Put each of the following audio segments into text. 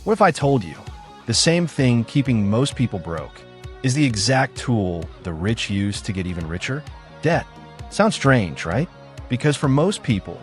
What if I told you the same thing keeping most people broke is the exact tool the rich use to get even richer? Debt. Sounds strange, right? Because for most people,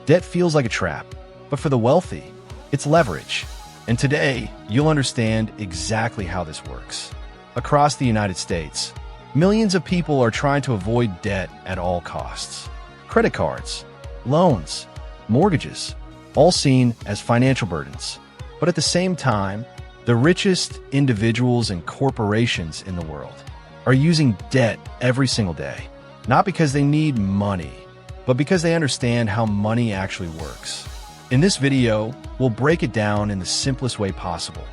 debt feels like a trap. But for the wealthy, it's leverage. And today, you'll understand exactly how this works. Across the United States, millions of people are trying to avoid debt at all costs. Credit cards, loans, mortgages, all seen as financial burdens. But at the same time, the richest individuals and corporations in the world are using debt every single day, not because they need money, but because they understand how money actually works. In this video, we'll break it down in the simplest way possible.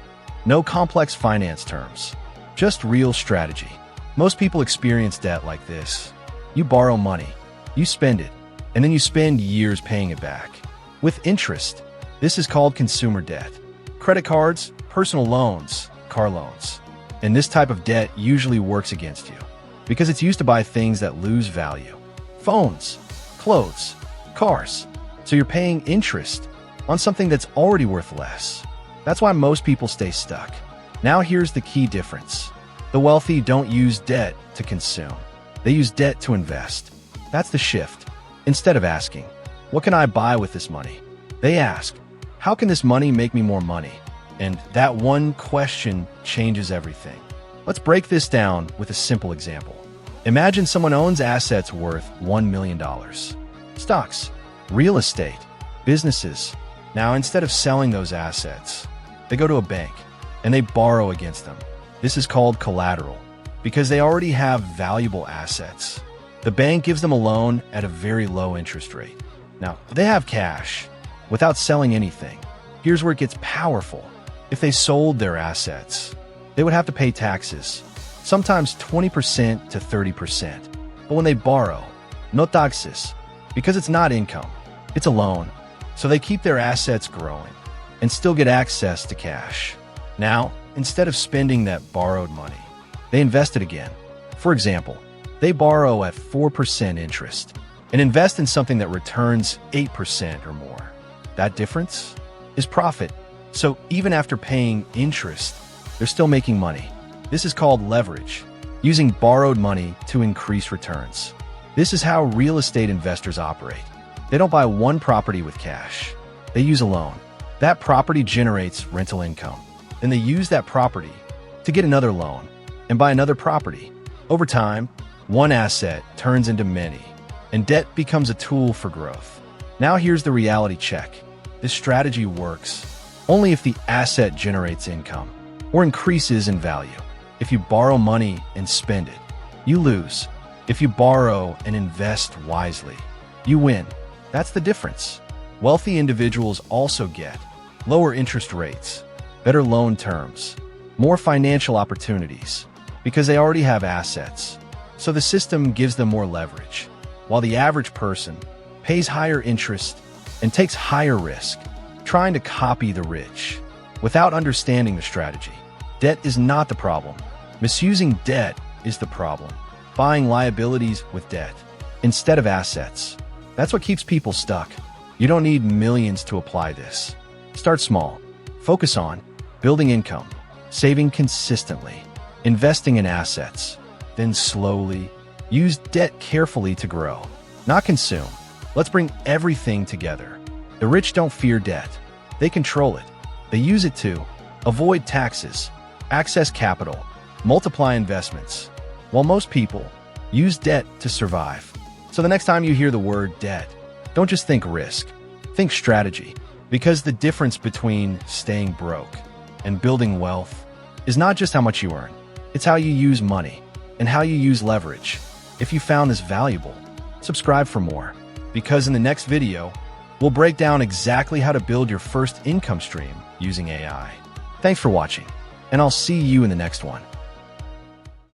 No complex finance terms, just real strategy. Most people experience debt like this. You borrow money, you spend it, and then you spend years paying it back. With interest, this is called consumer debt. Credit cards, personal loans, car loans. And this type of debt usually works against you because it's used to buy things that lose value. Phones, clothes, cars. So you're paying interest on something that's already worth less. That's why most people stay stuck. Now here's the key difference. The wealthy don't use debt to consume. They use debt to invest. That's the shift. Instead of asking, what can I buy with this money? They ask, how can this money make me more money? And that one question changes everything. Let's break this down with a simple example. Imagine someone owns assets worth $1 million. Stocks, real estate, businesses. Now, instead of selling those assets, they go to a bank and they borrow against them. This is called collateral because they already have valuable assets. The bank gives them a loan at a very low interest rate. Now, they have cash without selling anything. Here's where it gets powerful. If they sold their assets, they would have to pay taxes, sometimes 20% to 30%. But when they borrow, no taxes, because it's not income, it's a loan. So they keep their assets growing and still get access to cash. Now, instead of spending that borrowed money, they invest it again. For example, they borrow at 4% interest and invest in something that returns 8% or more. That difference is profit. So even after paying interest, they're still making money. This is called leverage, using borrowed money to increase returns. This is how real estate investors operate. They don't buy one property with cash. They use a loan. That property generates rental income. Then they use that property to get another loan and buy another property. Over time, one asset turns into many, and debt becomes a tool for growth. Now here's the reality check. This strategy works only if the asset generates income or increases in value. If you borrow money and spend it, you lose. If you borrow and invest wisely, you win. That's the difference. Wealthy individuals also get lower interest rates, better loan terms, more financial opportunities because they already have assets. So the system gives them more leverage, while the average person pays higher interest and takes higher risk, trying to copy the rich without understanding the strategy. Debt is not the problem. Misusing debt is the problem. Buying liabilities with debt instead of assets. That's what keeps people stuck. You don't need millions to apply this. Start small. Focus on building income, saving consistently, investing in assets, then slowly use debt carefully to grow, not consume. Let's bring everything together. The rich don't fear debt. They control it. They use it to avoid taxes, access capital, multiply investments, while most people use debt to survive. So the next time you hear the word debt, don't just think risk, think strategy, because the difference between staying broke and building wealth is not just how much you earn, it's how you use money and how you use leverage. If you found this valuable, subscribe for more, because in the next video, we'll break down exactly how to build your first income stream using AI. Thanks for watching, and I'll see you in the next one.